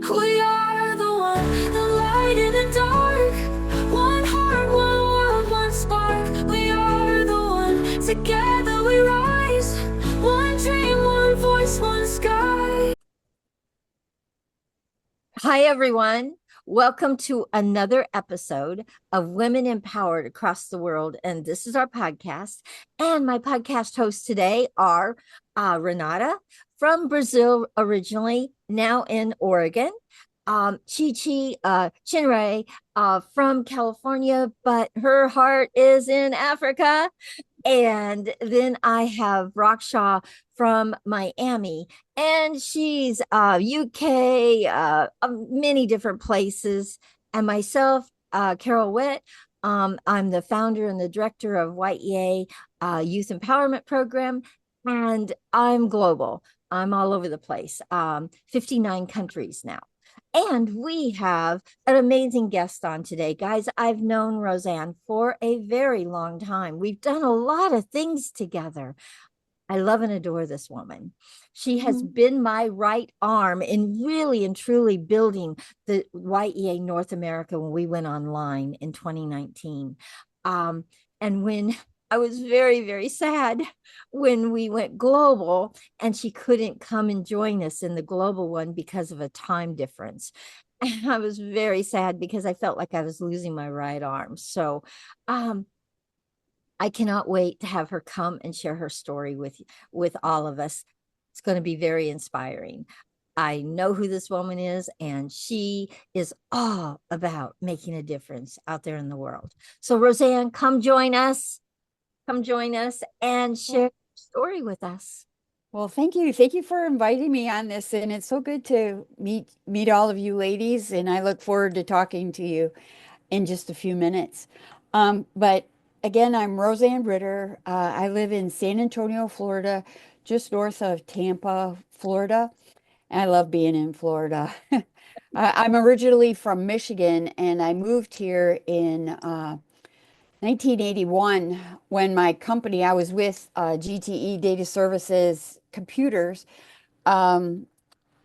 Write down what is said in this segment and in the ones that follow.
We are the one, the light in the dark. One heart, one world, one spark. We are the one, together we rise. One dream, one voice, one sky. Hi, everyone. Welcome to another episode of Women Empowered Across the World. And this is our podcast. And my podcast hosts today are Renata from Brazil originally, now in Oregon. Chi Chinray from California, but her heart is in Africa. And then I have Raksha from Miami, and she's UK, many different places. And myself, Carol Witt. I'm the founder and the director of YEA Youth Empowerment Program, and I'm global. I'm all over the place, 59 countries now. And we have an amazing guest on today. Guys, I've known Rozanne for a very long time. We've done a lot of things together. I love and adore this woman. She has been my right arm in really and truly building the YEA North America when we went online in 2019. And when I was very, very sad when we went global and she couldn't come and join us in the global one because of a time difference. And I was very sad because I felt like I was losing my right arm. So, I cannot wait to have her come and share her story with all of us. It's going to be very inspiring. I know who this woman is, and she is all about making a difference out there in the world. So, Rozanne, come join us. Come join us and share your story with us. Well, thank you. Thank you for inviting me on this. And it's so good to meet all of you ladies. And I look forward to talking to you in just a few minutes. But again, I'm Rozanne Ritter. I live in San Antonio, Florida, just north of Tampa, Florida. And I love being in Florida. I'm originally from Michigan, and I moved here in 1981 when my company I was with, GTE Data Services Computers, um,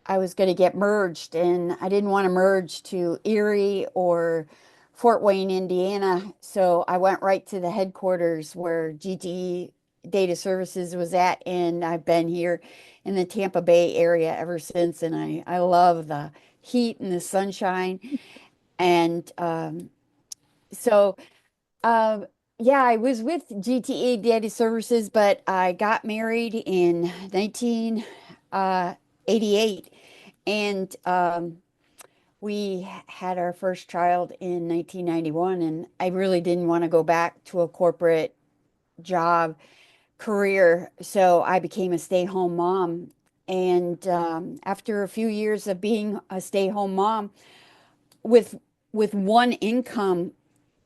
I was going to get merged, and I didn't want to merge to Erie or Fort Wayne, Indiana. So I went right to the headquarters where GTE Data Services was at, and I've been here in the Tampa Bay area ever since. And I love the heat and the sunshine. And so um, yeah, I was with GTE Data Services, but I got married in 1988, and we had our first child in 1991, and I really didn't want to go back to a corporate job career, so I became a stay-home mom. And after a few years of being a stay-home mom with one income,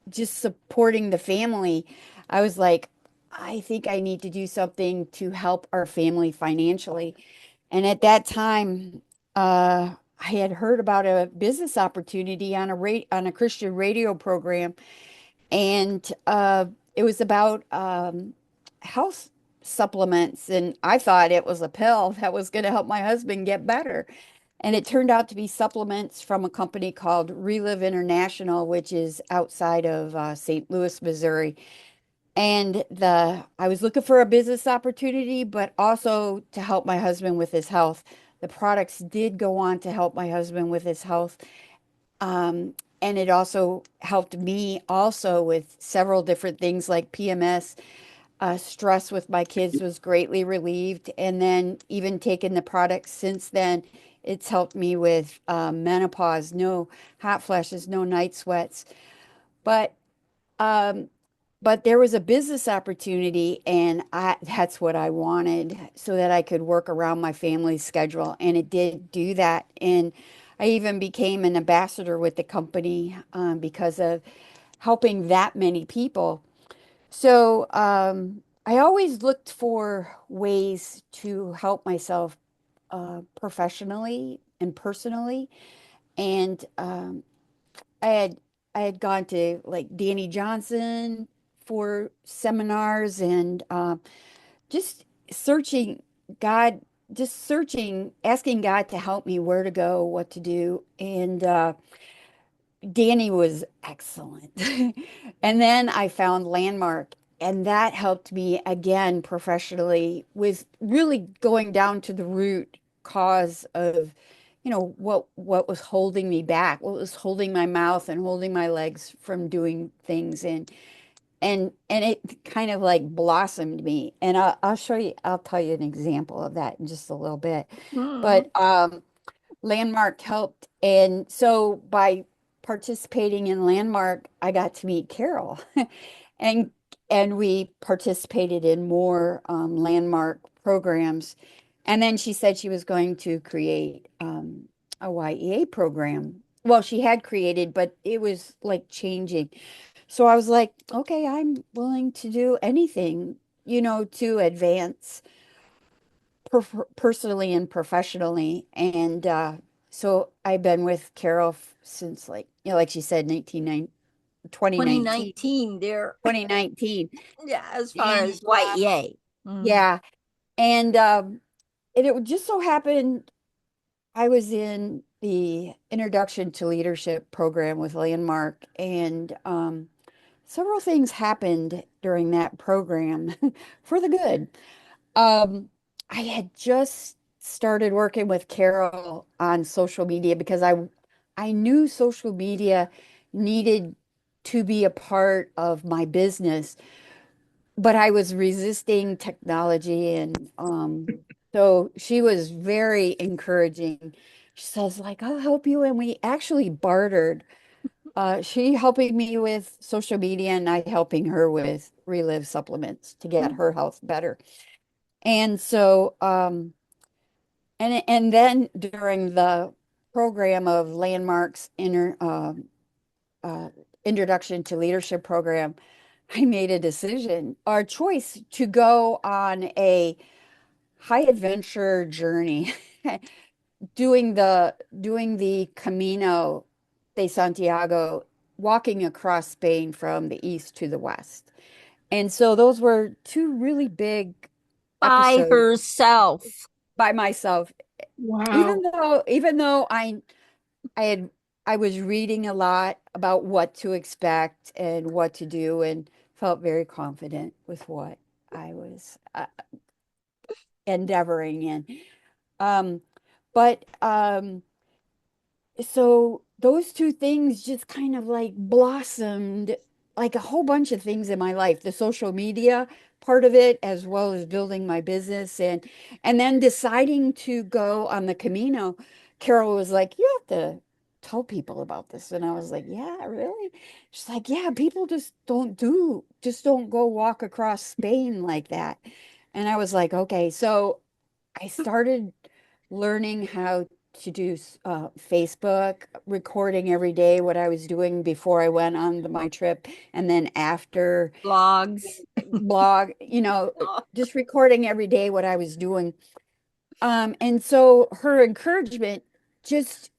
just supporting the family, I was like, I think I need to do something to help our family financially. And at that time, I had heard about a business opportunity on a Christian radio program, and it was about health supplements, and I thought it was a pill that was going to help my husband get better. And it turned out to be supplements from a company called Reliv International, which is outside of St. Louis, Missouri. And I was looking for a business opportunity, but also to help my husband with his health. The products did go on to help my husband with his health. And it also helped me also with several different things like PMS. Stress with my kids was greatly relieved. And then even taking the products since then, it's helped me with menopause, no hot flashes, no night sweats. But um, but there was a business opportunity, and that's what I wanted so that I could work around my family's schedule. And it did do that. And I even became an ambassador with the company because of helping that many people. So I always looked for ways to help myself professionally and personally. And I had I had gone to like Danny Johnson for seminars, and just searching God, just searching, asking God to help me where to go, what to do. And Danny was excellent. And then I found Landmark, and that helped me again professionally with really going down to the root cause of, what was holding me back, what was holding my mouth and holding my legs from doing things. And it kind of like blossomed me. And I'll show you, I'll tell you an example of that in just a little bit. Mm. But Landmark helped. And so by participating in Landmark, I got to meet Carol. and and we participated in more Landmark programs. And then she said she was going to create a YEA program. Well, she had created, but it was like changing. So I was like, okay, I'm willing to do anything, to advance personally and professionally. And so I've been with Carol since like she said, 2019, 2019 there. 2019. Yeah, as far And as white yay. Mm. yeah, and it just so happened I was in the Introduction to Leadership program with Landmark, and several things happened during that program for the good. Um, I had just started working with Carol on social media because I knew social media needed to be a part of my business, but I was resisting technology, and so she was very encouraging. She says, like, I'll help you, and we actually bartered. She helping me with social media and I helping her with Reliv supplements to get her health better. And so, and then during the program of Landmark's uh, Introduction to Leadership program, I made a decision or a choice to go on a high adventure journey, doing the Camino de Santiago, walking across Spain from the east to the west. And so those were two really big By episodes herself. by myself. Wow. Even though I had I was reading a lot about what to expect and what to do, and felt very confident with what I was endeavoring in. Um, but so those two things just kind of like blossomed like a whole bunch of things in my life, the social media part of it, as well as building my business, and then deciding to go on the Camino. Carol was like, you have to tell people about this. And I was like, yeah, really? She's like, yeah, people just don't go walk across Spain like that. And I was like, okay. So I started learning how to do Facebook, recording every day what I was doing before I went on my trip, and then after, Blogs. blog, just recording every day what I was doing. And so her encouragement just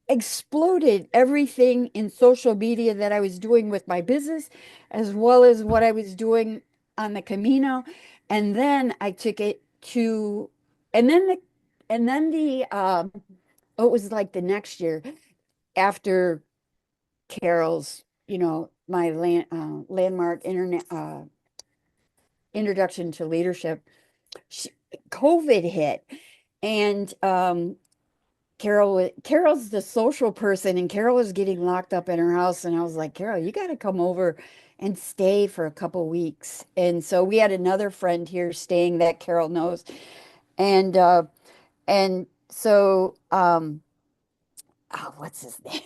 exploded everything in social media that I was doing with my business, as well as what I was doing on the Camino. And then I took it to, and then oh, it was like the next year after Carol's, my landmark internet introduction to leadership, she, COVID hit, and Carol's the social person, and Carol was getting locked up in her house. And I was like, Carol, you got to come over and stay for a couple weeks. And so we had another friend here staying that Carol knows. And so oh, what's his name?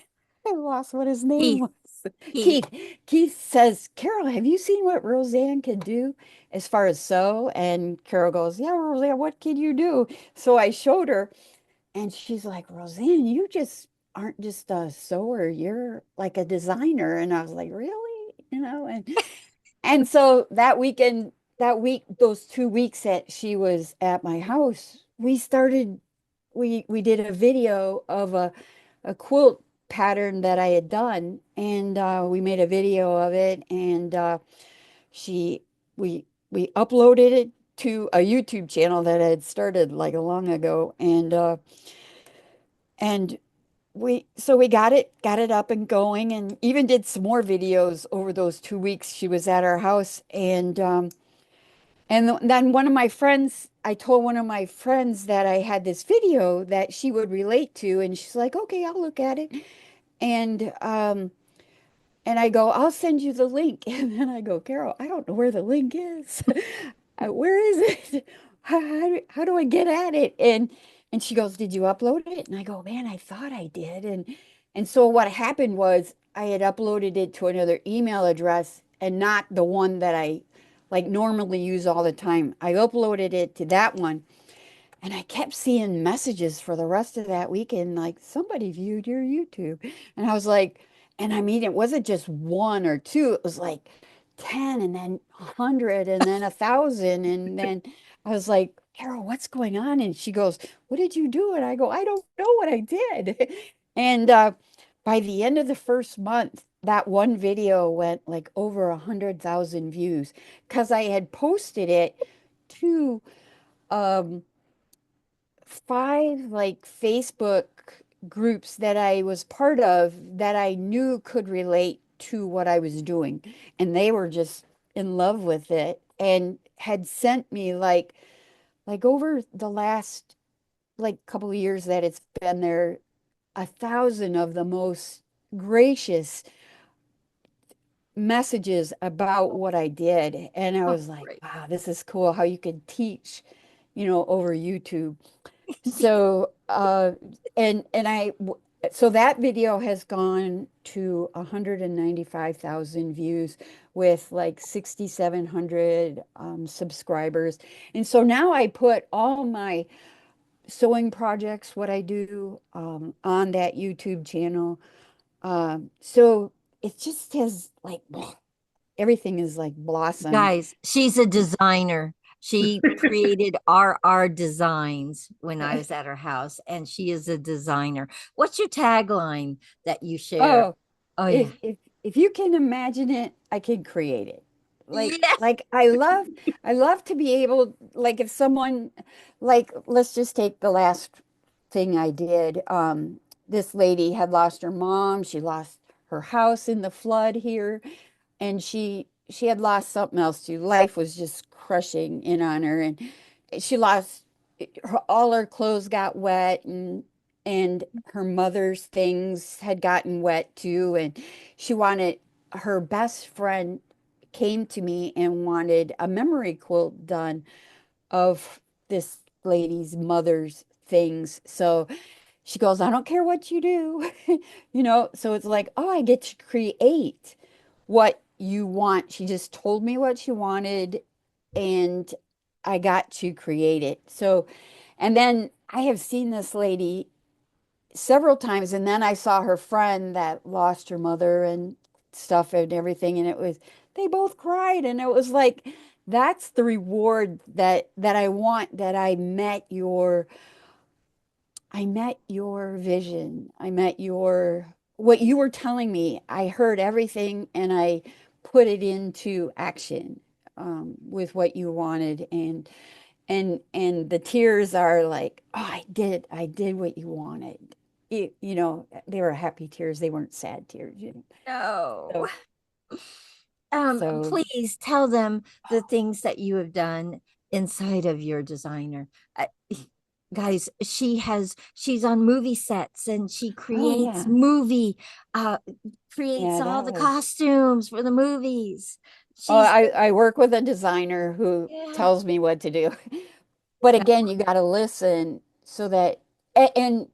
I lost what his name Keith. was. Keith. Keith. Keith says, Carol, have you seen what Rozanne can do as far as sew? And Carol goes, yeah, Rozanne, what can you do? So I showed her. And she's like, Rozanne, you just aren't just a sewer, you're like a designer. And I was like, really? And so that week, those 2 weeks that she was at my house, we did a video of a quilt pattern that I had done, and we made a video of it, and she we uploaded it to a YouTube channel that I had started like a long ago, and we got it up and going, and even did some more videos over those 2 weeks she was at our house. And then one of my friends, I told one of my friends that I had this video that she would relate to, and she's like, okay, I'll look at it. And and I go, I'll send you the link. And then I go, Carol, I don't know where the link is. Where is it? How do I get at it? And she goes, did you upload it? And I go, man, I thought I did. And so what happened was I had uploaded it to another email address and not the one that I like normally use all the time. I uploaded it to that one. And I kept seeing messages for the rest of that weekend, like somebody viewed your YouTube. And I was like, and I mean, it wasn't just one or two, it was like 10 and then 100 and then 1,000. And then I was like, Carol, what's going on? And she goes, what did you do? And I go, I don't know what I did. And by the end of the first month, that one video went like over 100,000 views because I had posted it to um, 5 like Facebook groups that I was part of that I knew could relate to what I was doing. And they were just in love with it and had sent me like over the last like couple of years that it's been there, 1,000 of the most gracious messages about what I did. And I Oh, was like, great. wow, this is cool how you could teach, over YouTube. So, so that video has gone to 195,000 views with like 6,700 subscribers. And so now I put all my sewing projects, what I do, on that YouTube channel. So it just has like everything is like blossomed. Guys, she's a designer. She created RRDesigns when I was at her house, and she is a designer. What's your tagline that you share? Oh, Oh, yeah. if you can imagine it, I can create it. Yes. Like I love to be able, like if someone, like let's just take the last thing I did. This lady had lost her mom. She lost her house in the flood here, and she had lost something else too. Life was just crushing in on her, and she lost all her clothes got wet, and her mother's things had gotten wet too, and she wanted her best friend came to me and wanted a memory quilt done of this lady's mother's things. So she goes, I don't care what you do. So it's like, oh, I get to create what you want. She just told me what she wanted and I got to create it. So, and then I have seen this lady several times, and then I saw her friend that lost her mother and stuff and everything, and they both cried, and it was like, that's the reward that I want, that I met your vision. I met what you were telling me. I heard everything and I put it into action with what you wanted. And the tears are like, oh, I did what you wanted. They were happy tears. They weren't sad tears. No. So, so Please tell them the things that you have done inside of your designer. Guys, she's on movie sets and she oh creates yeah. uh creates Yeah, all that the was. costumes for the movies. Oh, She's I work with a designer who yeah. tells me what to do. But again, you got to listen so that and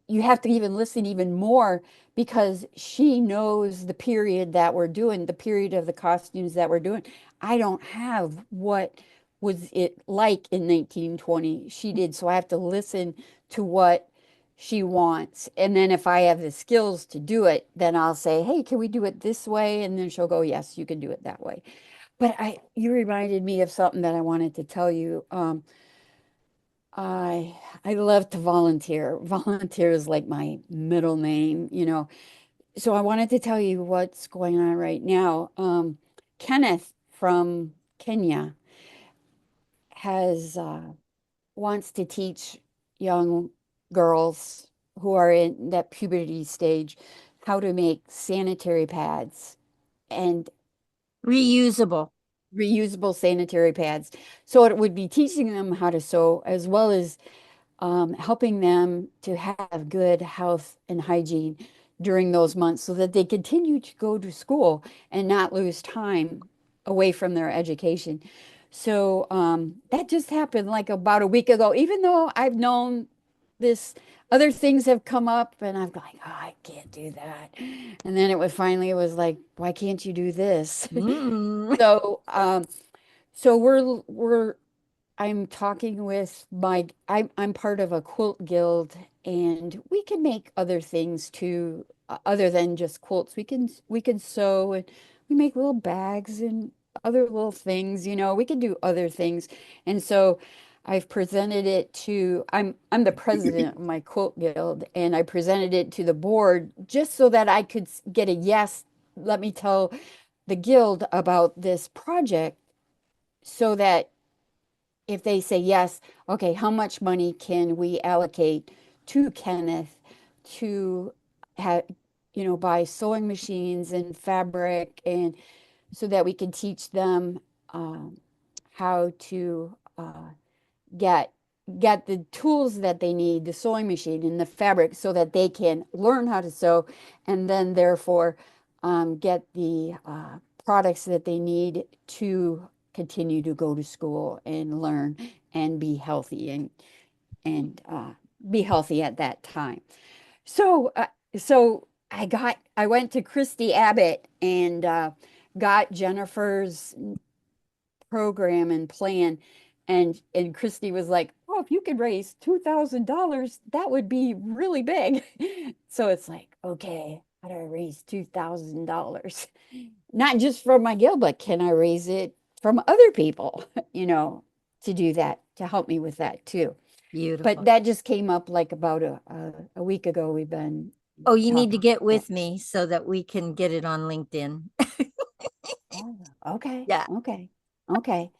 you have to even listen even more because she knows the period that we're doing, the period of the costumes that we're doing. I don't have what was it like in 1920. She did, so I have to listen to what she wants. And then if I have the skills to do it, then I'll say, "Hey, can we do it this way?" And then she'll go, "Yes, you can do it that way." But you reminded me of something that I wanted to tell you. I love to volunteer. Volunteer is like my middle name. So I wanted to tell you what's going on right now. Kenneth from Kenya has wants to teach young girls who are in that puberty stage how to make sanitary pads and Reusable. reusable sanitary pads. So it would be teaching them how to sew as well as helping them to have good health and hygiene during those months so that they continue to go to school and not lose time away from their education. So that just happened like about a week ago, even though I've known this, other things have come up and I'm like, oh, I can't do that. And then it was like, why can't you do this? Mm. So, so we're I'm talking with I'm part of a quilt guild and we can make other things too, other than just quilts. We can sew and we make little bags and other little things, we can do other things. And so I've presented it to I'm the president of my quilt guild and I presented it to the board just so that I could get a yes, let me tell the guild about this project so that if they say yes, okay, how much money can we allocate to Kenneth to have, buy sewing machines and fabric and so that we can teach them how to get get the tools that they need, the sewing machine and the fabric, so that they can learn how to sew, and then therefore get the products that they need to continue to go to school and learn and be healthy and be healthy at that time. So I went to Christy Abbott and got Jennifer's program and plan. And Christy was like, "Oh, if you could raise $2,000, that would be really big." So it's like, okay, how do I raise $2,000? Not just from my guild, but can I raise it from other people, to do that, to help me with that too. But Beautiful. that just came up like about a week ago. We've been Oh, you need to talking get about. with me so that we can get it on LinkedIn. Oh, okay, Yeah. okay, okay.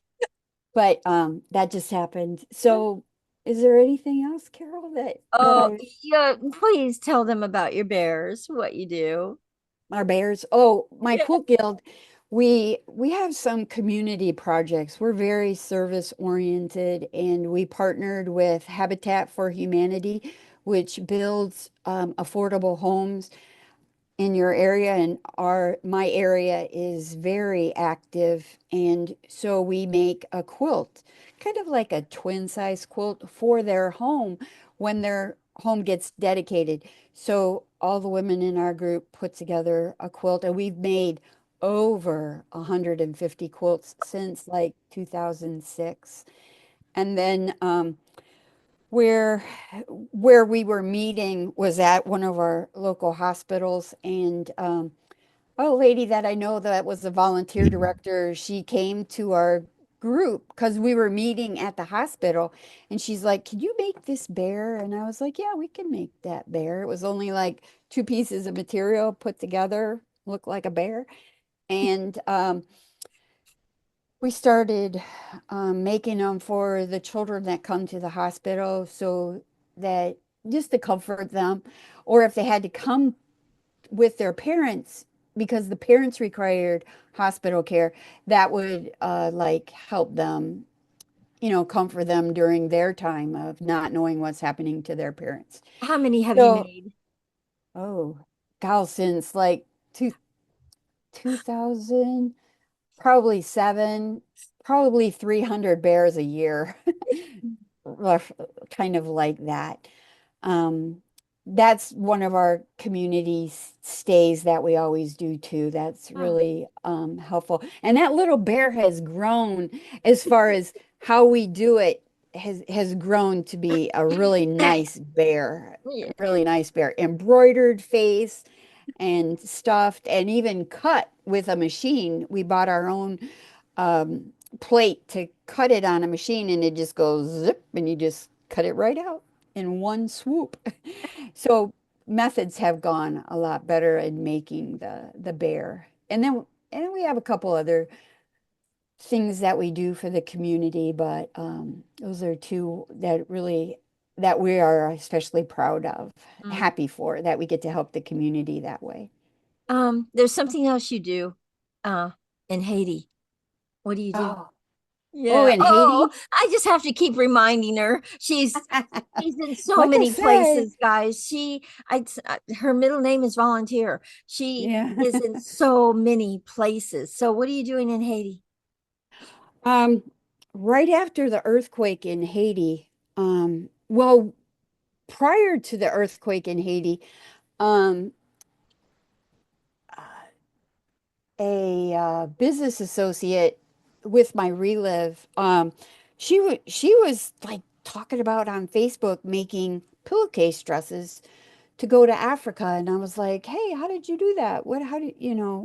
But that just happened. So is there anything else, Carol, that Oh, I yeah. Please tell them about your bears, what you do. our bears? Oh, my Yeah. quilt guild, we have some community projects. We're very service oriented and we partnered with Habitat for Humanity, which builds affordable homes in your area, and our my area is very active, and so we make a quilt, kind of like a twin size quilt for their home when their home gets dedicated. So all the women in our group put together a quilt and we've made over 150 quilts since like 2006. And then where where we were meeting was at one of our local hospitals, and a lady that I know that was a volunteer director, she came to our group because we were meeting at the hospital, and she's like, "Can you make this bear?" And I was like, "Yeah, we can make that bear." It was only like two pieces of material put together, looked like a bear, and we started making them for the children that come to the hospital so that just to comfort them, or if they had to come with their parents because the parents required hospital care, that would like help them, comfort them during their time of not knowing what's happening to their parents. How many have you So, made? oh, gal, since like 2000, probably seven, probably 300 bears a year, kind of like that. Um, that's one of our community stays that we always do too. That's Oh, really helpful. And that little bear has grown as far as how we do it has grown to be a yeah. really nice bear, embroidered face and stuffed and even cut with a machine. We bought our own plate to cut it on a machine and it just goes zip and you just cut it right out in one swoop. So methods have gone a lot better in making the bear. And then we have a couple other things that we do for the community, but those are two that really that we are especially proud of, Mm. happy for that we get to help the community that way. There's something else you do uh in Haiti. What do you do? Oh, oh, Yeah. in Oh, Haiti, I just have to keep reminding her. She's in so like I many said, places, guys. Her middle name is Volunteer. She yeah. is in so many places. So what are you doing in Haiti? Um, right after the earthquake in Haiti, well, prior to the earthquake in Haiti, um, a business associate with my Reliv, she was like talking about on Facebook making pillowcase dresses to go to Africa, and I was like, "Hey, how did you do that? How did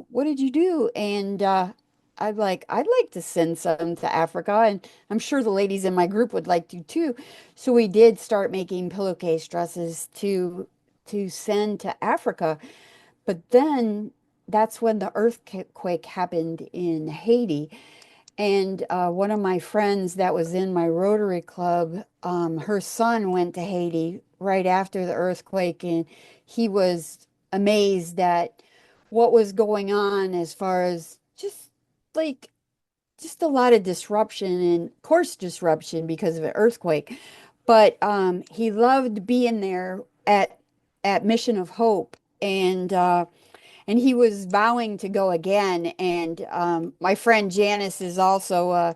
what did you do?" And I'm like, "I'd like to send some to Africa, and I'm sure the ladies in my group would like to too." So we did start making pillowcase dresses to send to Africa. But then that's when the earthquake happened in Haiti. And one of my friends that was in my Rotary Club, her son went to Haiti right after the earthquake, and he was amazed at what was going on as far as like just a lot of disruption and of course disruption because of an earthquake. But he loved being there at Mission of Hope, and he was vowing to go again. And my friend Janice is also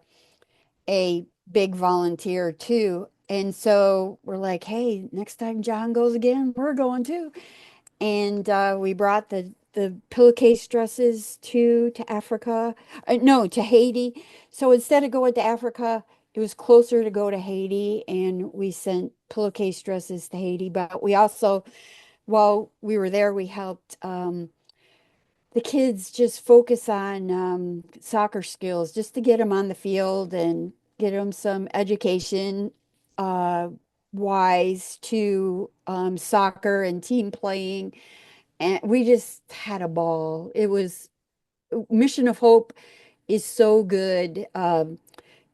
a big volunteer too. And so we're like, hey, next time John goes again, we're going too. And we brought the pillowcase dresses to Africa, no, to Haiti. So instead of going to Africa, it was closer to go to Haiti, and we sent pillowcase dresses to Haiti. But we also, while we were there, we helped the kids just focus on soccer skills just to get them on the field and get them some education uh, wise to soccer and team playing. And we just had a ball. It was Mission of Hope is so good.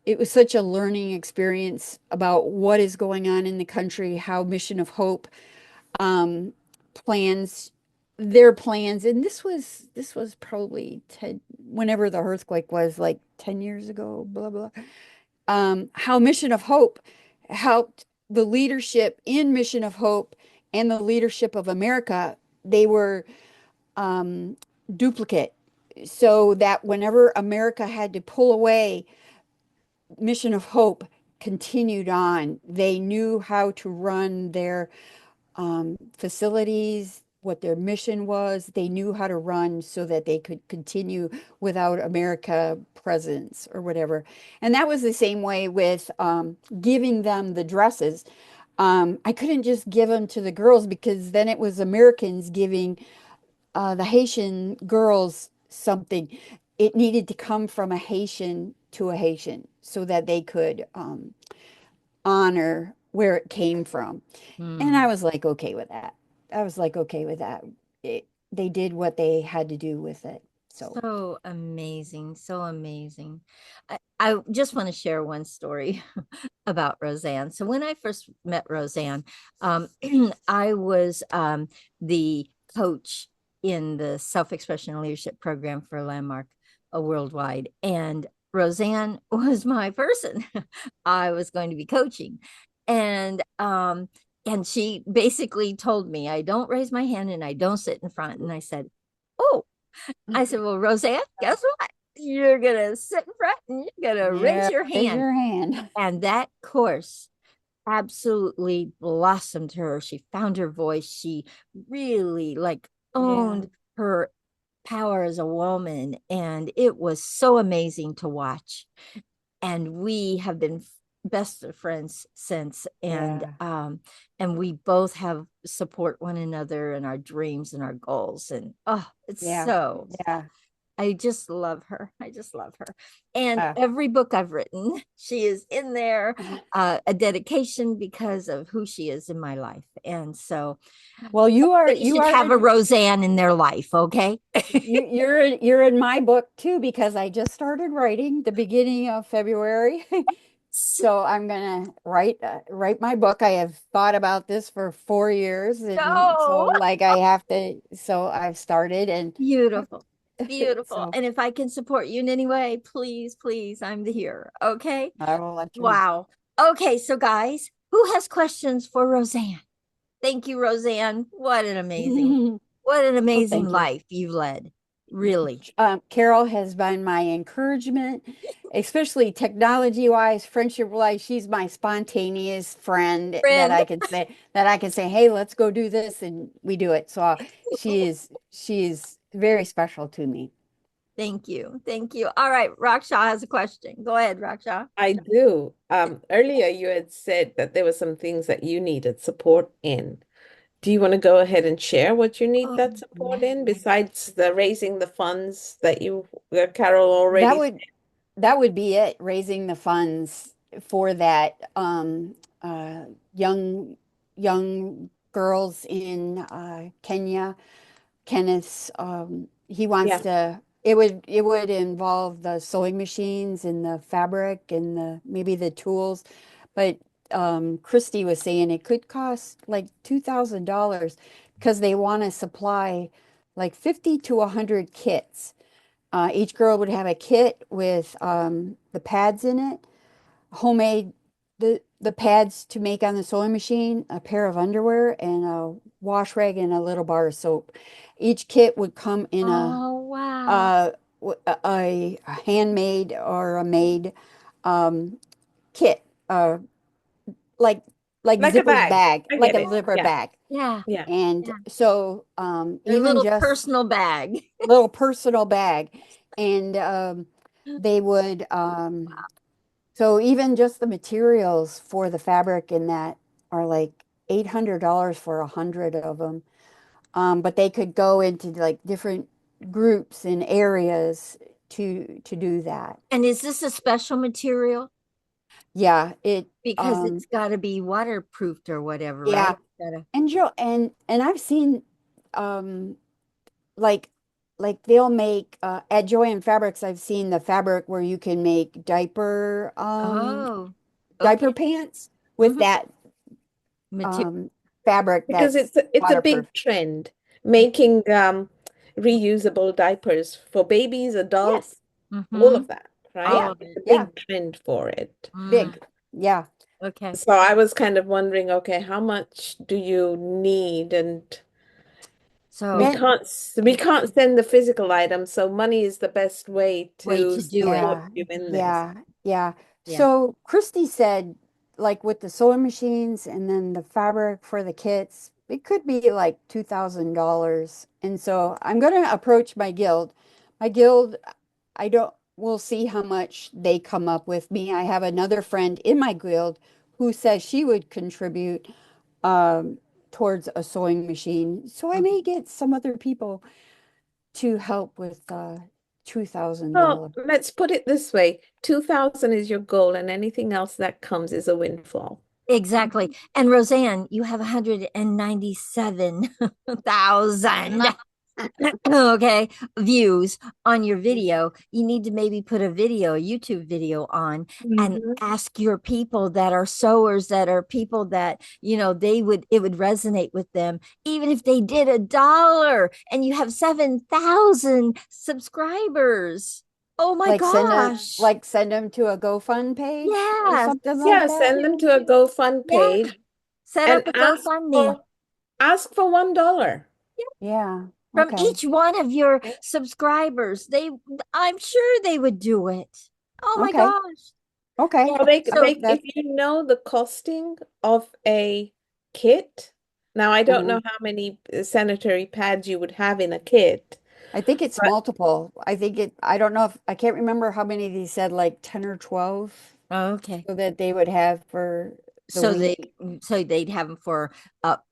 It was such a learning experience about what is going on in the country, how Mission of Hope um, plans their plans. And this was probably 10, whenever the earthquake was, like 10 years ago, blah blah. How Mission of Hope helped the leadership in Mission of Hope and the leadership of America. They were um, duplicate, so that whenever America had to pull away, Mission of Hope continued on. They knew how to run their facilities, what their mission was. They knew how to run so that they could continue without America presence or whatever. And that was the same way with giving them the dresses. I couldn't just give them to the girls because then it was Americans giving the Haitian girls something. It needed to come from a Haitian to a Haitian so that they could honor where it came from. And I Hmm. was like, okay with that. I was like, okay with that. They did what they had to do with it. So, So amazing, so amazing. I just want to share one story about Rozanne. So when I first met Rozanne, I was the coach in the self-expression and leadership program for Landmark Worldwide, and Rozanne was my person. I was going to be coaching, and she basically told me I don't raise my hand and I don't sit in front. And I said, "Oh." I said, "Well, Rozanne, guess what? You're gonna sit in front and you're gonna raise yeah, your raise hand." your hand. And that course absolutely blossomed her. She found her voice. She really like Yeah, owned her power as a woman. And it was so amazing to watch. And we have been best of friends since. yeah, And we both have support one another in our dreams and our goals. And oh, it's yeah, so yeah. I just love her. I just love her. And Uh, every book I've written, she is in there, a dedication because of who she is in my life. And so well, you should have a Rozanne in their life, okay? you're in my book too, because I just started writing the beginning of February. So I'm gonna write my book. I have thought about this for 4 years, and so No. like I have to. So I've started, and Beautiful. Beautiful. so And if I can support you in any way, please, please, I'm here. Okay. I will let you know. Wow. Okay. So, guys, who has questions for Rozanne? Thank you, Rozanne. What an Well, amazing thank you. life you've led. Really. Carol has been my encouragement, especially technology wise, friendship wise. She's my spontaneous friend Friend. that I can say, hey, let's go do this, and we do it. So she is very special to me. Thank you. Thank you. All right. Raksha has a question. Go ahead, Raksha. I do. Earlier you had said that there were some things that you needed support in. Do you want to go ahead and share what you need Oh, that support yeah. in besides the raising the funds that Carol That already said? would that would be it, raising the funds for that young girls in Kenya. Kenneth's he wants Yeah. to it would involve the sewing machines and the fabric and the maybe the tools, but Christy was saying it could cost like $2,000 because they want to supply like 50 to 100 kits. Each girl would have a kit with the pads in it, homemade the pads to make on the sewing machine, a pair of underwear, and a wash rag and a little bar of soap. Each kit would come in Oh, wow. uh, a handmade or a made kit, like Like a zippered bag. bag, I like get a it. zippered Yeah. bag. Yeah. Yeah. And Yeah. so Their even little just personal bag. little personal bag, and they would so even just the materials for the fabric in that are like $800 for 100 of them. But they could go into like different groups and areas to do that. And is this a special material? Yeah, it Because it's got to be waterproofed or whatever, yeah. right? Gotta, And Joe and I've seen um like they'll make at Joann Fabrics, I've seen the fabric where you can make oh, diaper okay. pants with Mhm. that Material. um fabric Because that's it's a waterproof. big trend making reusable diapers for babies, Yes. adults, all Mm-hmm. of that, right? All Yeah. of It's it. a Yeah. big trend for it. Mm, Big. Yeah. okay. So I was kind of wondering, okay, how much do you need? And we So, And can't we can't send the physical items, so money is the best way way to to do it. support yeah, you in this. yeah, yeah. Yeah. So Christy said, like with the sewing machines and then the fabric for the kits, it could be like $2,000. And so I'm going to approach my guild. My guild, I don't, we'll see how much they come up with me. I have another friend in my guild who says she would contribute um, towards a sewing machine. So I Mhm. may get some other people to help with Well, $2,000. let's put it this way. 2000 is your goal, and anything else that comes is a windfall. Exactly. And Roseanne, you have 197,000 okay views on your video. You need to maybe put a YouTube video on and Mhm. ask your people that are sewers, that are people that it would resonate with them, even if they did $1, and you have 7,000 subscribers. Oh my gosh. Send them to a GoFund page or Yes. something like Yeah, that. send them to a GoFund Yeah. page Set up and a GoFundMe ask for $1. Yeah. from Okay. each one of your subscribers. I'm sure they would do it. Oh my Okay. gosh. Okay. Yeah. Well, So That if you know the costing of a kit, now I don't uh, know how many sanitary pads you would have in a kit, I think it's but multiple. I don't know if I can't remember how many they said, like 10 or 12, okay. so that they would have for the So they week. so they'd have them for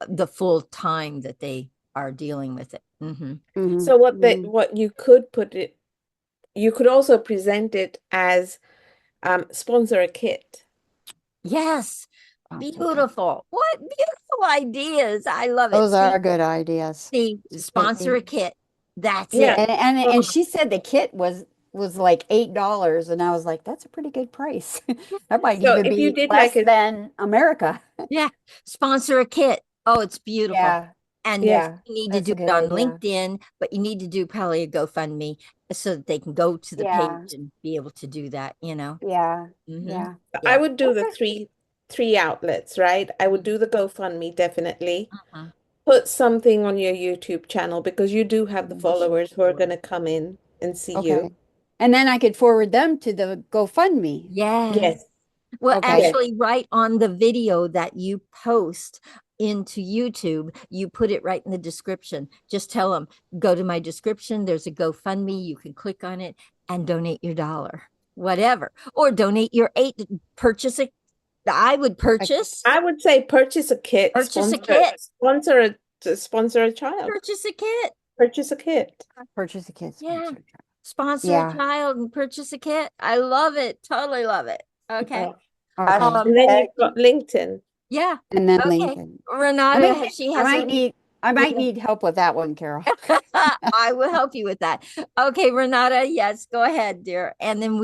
the full time that they are dealing with it. Hmm. Hmm. so Hmm. what you could put it you could also present it as sponsor a kit. Yes. Oh, okay. Beautiful. What beautiful ideas. I love it. Those are good ideas. See, sponsor a kit. That's Yeah. it. And she said the kit was like $8, and I was like, that's a pretty good price. That might So even if you be did less like a than America. Yeah. Sponsor a kit. Oh, it's beautiful. Yeah, And yeah, you need to that's do a it good on idea. LinkedIn, but you need to do probably a GoFundMe so that they can go to the Yeah, page and be able to do that, you know? yeah, Mm-hmm. yeah. I Yeah. would do the Okay. three outlets, right? I would do the GoFundMe definitely. Uh-huh. Put something on your YouTube channel because you do have the followers who are going to come in and see you. Okay. And then I could forward them to the GoFundMe. Yes. Yes, Well, Okay. yes. actually, right on the video that you post into YouTube, you put it right in the description. Just tell them, go to my description. There's a GoFundMe. You can click on it and donate your dollar, whatever, or donate your eight. Purchase a. I would I would say purchase a kit, purchase a kit. sponsor a child, Purchase a kit. purchase a kit. Purchase a kit Yeah. sponsor. Sponsor a Yeah. child and purchase a kit. I love it. Totally love it. Okay. Okay. And then Um, you've got LinkedIn. yeah. And then Okay. Lincoln. Renata, she I has might a need I might need help with that one, Carol. I will help you with that. Okay, Renata, yes, go ahead, dear. And then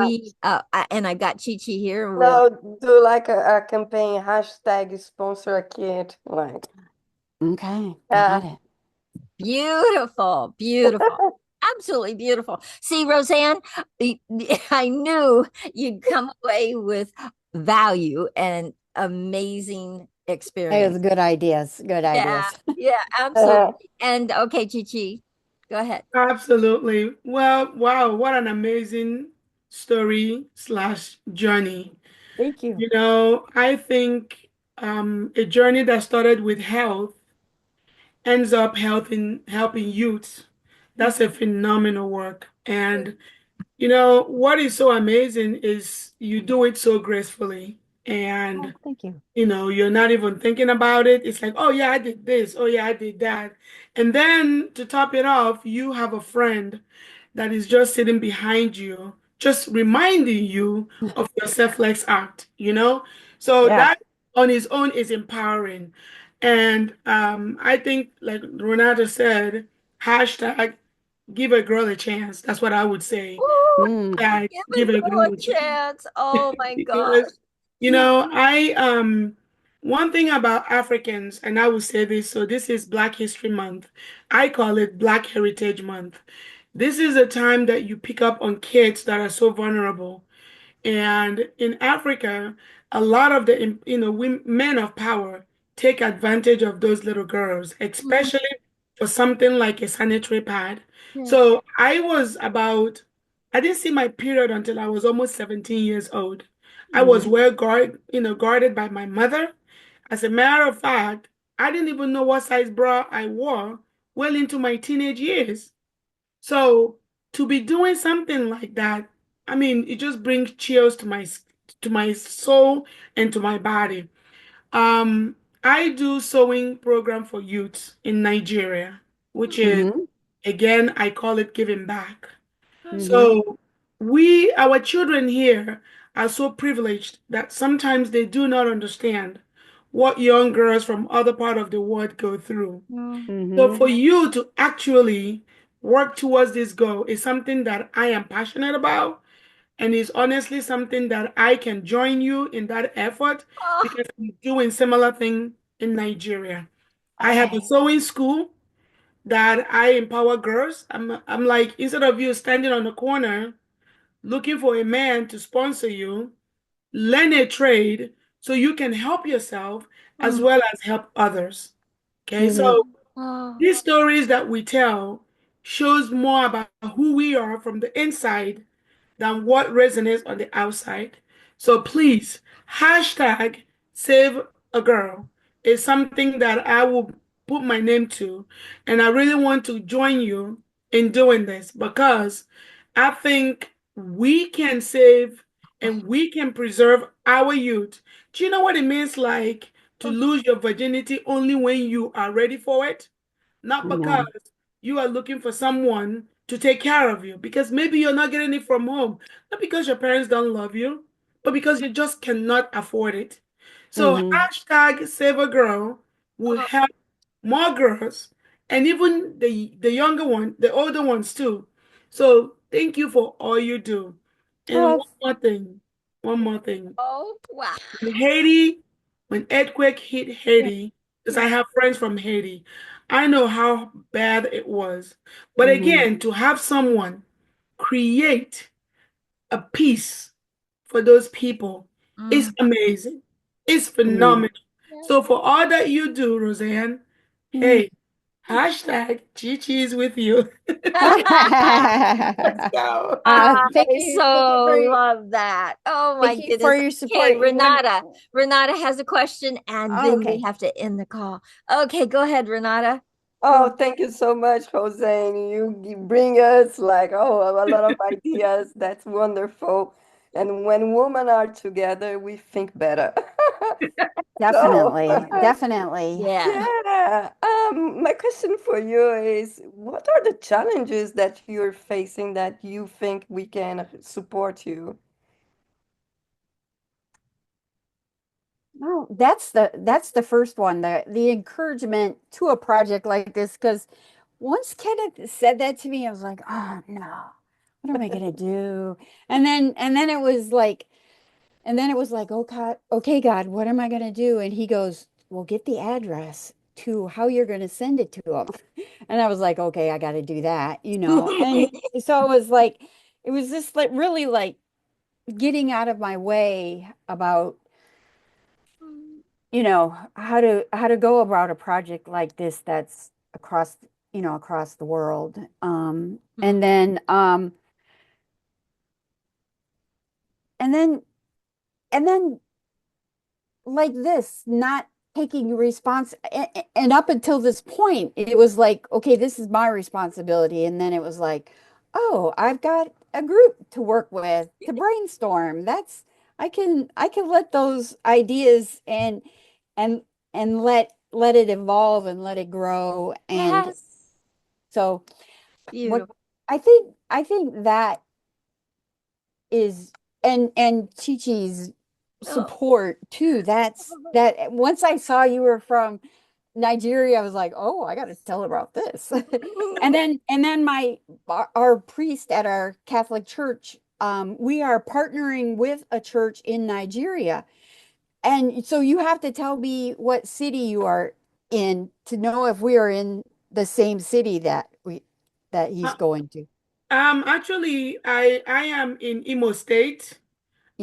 and I got Chi Chi here. We'll No, do like a campaign, hashtag sponsor a kid. Like, Okay, yeah. got it. beautiful, beautiful. Absolutely beautiful. See, Rozanne, I knew you'd come away with value and amazing It experience. was good ideas. Good Yeah, ideas. yeah, absolutely. And okay, Chi Chi, go ahead. Absolutely. Well, wow, what an amazing story slash journey. Thank you. You know, I think a journey that started with health ends up helping youth. That's a phenomenal work. And you know, what is so amazing is you do it so gracefully. Oh, And thank you. you know, you're not even thinking about it. It's like, oh yeah, I did this. Oh yeah, I did that. And then to top it off, you have a friend that is just sitting behind you, just reminding you of your selfless act, you know? So Yeah. that on its own is empowering. And I think, like Renata said, hashtag give a girl a chance. That's what I would say. Ooh, Mm. Yeah, give a give a girl girl a a chance. chance. Oh my gosh. Because, you know, I one thing about Africans, and I will say this, so this is Black History Month. I call it Black Heritage Month. This is a time that you pick up on kids that are so vulnerable. And in Africa, a lot of the men of power take advantage of those little girls, Mhm. especially for something like a sanitary pad. Yeah. So I didn't see my period until I was almost 17 years old. I was guarded by my mother. As a matter of fact, I didn't even know what size bra I wore well into my teenage years. So to be doing something like that, I mean, it just brings chills to my soul and to my body. Um, I do sewing program for youth in Nigeria, which is Mm-hmm. again, I call it giving back. Mm-hmm. So our children here are so privileged that sometimes they do not understand what young girls from other part of the world go through. Mm. So Mm-hmm. for you to actually work towards this goal is something that I am passionate about and is honestly something that I can join you in that effort Oh, because I'm doing similar thing in Nigeria. I have a Okay. sewing school that I empower girls. I'm like, instead of you standing on the corner looking for a man to sponsor you, learn a trade so you can help yourself as mm, well as help others. Okay, Mm-hmm. so oh, these stories that we tell shows more about who we are from the inside than what resonates on the outside. So please, hashtag save a girl is something that I will put my name to. And I really want to join you in doing this because I think we can save and we can preserve our youth. Do you know what it means like to oh, lose your virginity only when you are ready for it? Not because No. you are looking for someone to take care of you because maybe you're not getting it from home, not because your parents don't love you, but because you just cannot afford it. So Hmm. hashtag Save a Girl will Oh, help more girls and even the younger one, the older ones too. So thank you for all you do. And Oh, one more thing. oh, wow. In Haiti, when earthquake hit yeah, Haiti, because I yeah. have friends from Haiti, I know how bad it was. But Hmm. again, to have someone create a piece for those people is Mm, amazing. It's Hmm. phenomenal. yeah. So for all that you do, Rozanne, hey, hashtag Chi is with you. Let's go. Thank I you. so love that. Oh my Thank you for goodness. your Okay, support. You want? Renata. Renata has a question and Oh, then we okay. have to end the call. Okay, go ahead, Renata. Go. Oh, thank you so much, Jose. You bring us like, oh, a lot of ideas. That's wonderful. And when women are together, we think better. So, Definitely, definitely. Yeah. yeah. My question for you is, what are the challenges that you're facing that you think we can support you? No, that's the first one, the encouragement to a project like this. Because once Kenneth said that to me, I was like, oh no, what am I gonna do? And then it was like, oh God, okay, God, what am I gonna do? And he goes, well, get the address to how you're gonna send it to them. And I was like, okay, I got to do that. And so it was just like really like getting out of my way about how to go about a project like this that's across the world. And Mm. then and then and then like this, not taking and up until this point, it was like, okay, this is my responsibility. And then it was like, oh, I've got a group to work with to brainstorm. I can let those ideas and let it evolve and let it grow. And Yes. so what Beautiful. I think that is, and Chi-Chi's Oh. support too. That once I saw you were from Nigeria, I was like, oh, I got to tell her about this. And then our priest at our Catholic church, we are partnering with a church in Nigeria. And so you have to tell me what city you are in to know if we are in the same city that he's Uh, going to. actually, I am in Imo State.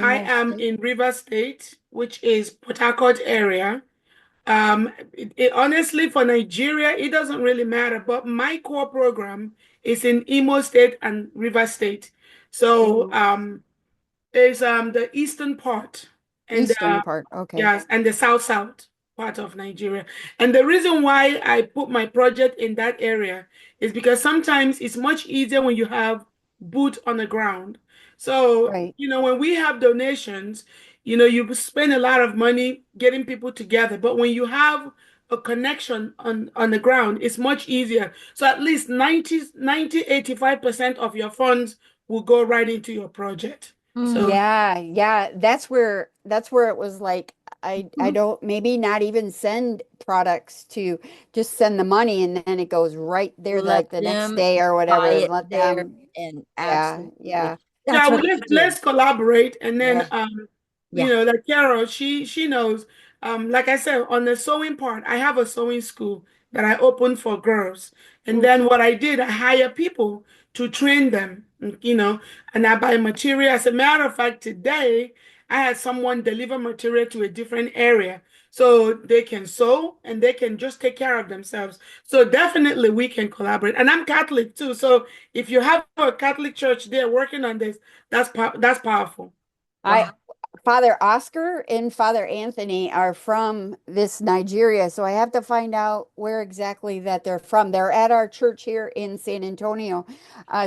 I Imo am State. in River State, which is Port Harcourt area. Honestly, for Nigeria, it doesn't really matter, but my core program is in Imo State and River State. So Mhm. there's the eastern part and Eastern part. Okay. yes, and the south part of Nigeria. And the reason why I put my project in that area is because sometimes it's much easier when you have boot on the ground. So, Right. when we have donations, you spend a lot of money getting people together, but when you have a connection on the ground, it's much easier. So at least 85% of your funds will go right into your project. So Mm. Yeah, yeah, that's where it was like I don't, maybe not even send products, to just send the money, and then it goes right there Let like the next them day or buy whatever, and it let there them. and Yeah, absolutely. yeah, That's yeah, what well, I let's do. collaborate, and then Yeah. Yeah. like Carol, she knows. Like I said, on the sewing part, I have a sewing school that I opened for girls, and Mm, then what I did, I hire people to train them, and I buy material. As a matter of fact, today I had someone deliver material to a different area so they can sew and they can just take care of themselves. So definitely we can collaborate. And I'm Catholic too, so if you have a Catholic church there working on this, that's powerful. I Wow. Father Oscar and Father Anthony are from this Nigeria, so I have to find out where exactly that they're from. They're at our church here in San Antonio,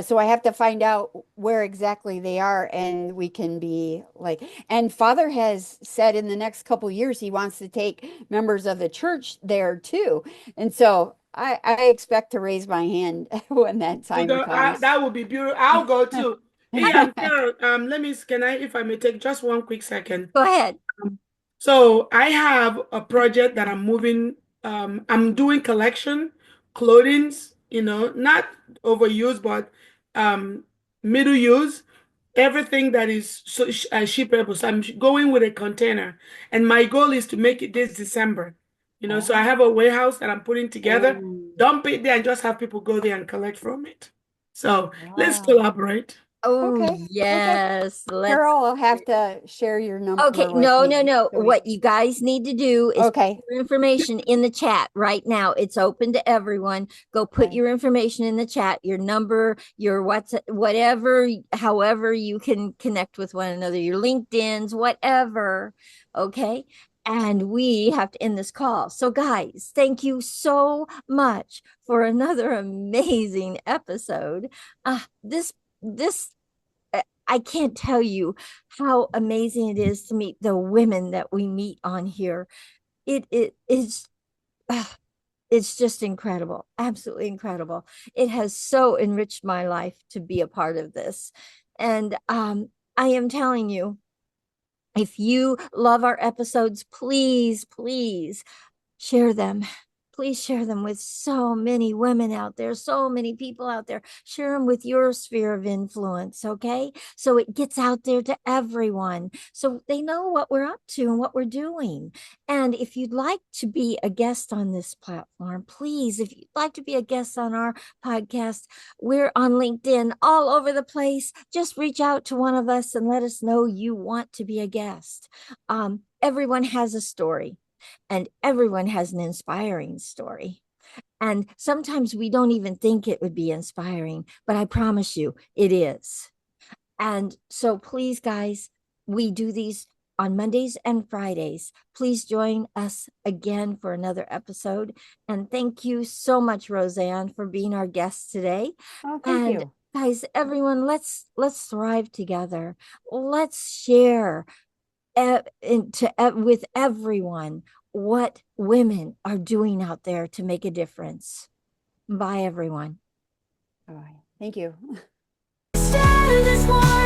so I have to find out where exactly they are, and we can be like. And Father has said in the next couple years he wants to take members of the church there too, and so I expect to raise my hand when that time comes. That would be beautiful. I'll go too. Yeah, and Carol, can I, if I may take just one quick second. Go ahead. So I have a project that I'm moving. I'm doing collection, clothings, not overuse, but middle use. Everything that is shippable. So I'm going with a container, and my goal is to make it this December. So I have a warehouse that I'm putting together, Oh, dump it there, and just have people go there and collect from it. So let's wow. collaborate. Oh, Okay. Okay. yes. Let's. Carol, I'll have to share your Okay, number with no, me. no, no. so we- What you guys need to do is put Okay. your information in the chat right now. It's open to everyone. Go put Okay. your information in the chat, your number, your whatever, however you can connect with one another, your LinkedIn's, whatever. Okay. And we have to end this call. So, guys, thank you so much for another amazing episode. This I can't tell you how amazing it is to meet the women that we meet on here. It is it's just incredible, absolutely incredible. It has so enriched my life to be a part of this. And I am telling you, if you love our episodes, please share them. Please share them with so many women out there, so many people out there. Share them with your sphere of influence, okay? So it gets out there to everyone, so they know what we're up to and what we're doing. And if you'd like to be a guest on this platform, please, if you'd like to be a guest on our podcast, we're on LinkedIn all over the place. Just reach out to one of us and let us know you want to be a guest. Everyone has a story. And everyone has an inspiring story. And sometimes we don't even think it would be inspiring, but I promise you it is. And so please, guys, we do these on Mondays and Fridays. Please join us again for another episode. And thank you so much, Rozanne, for being our guest today. Oh, thank And you. guys, everyone, let's thrive together. Let's share with everyone what women are doing out there to make a difference. Bye, everyone. All right. Thank you. Instead of this war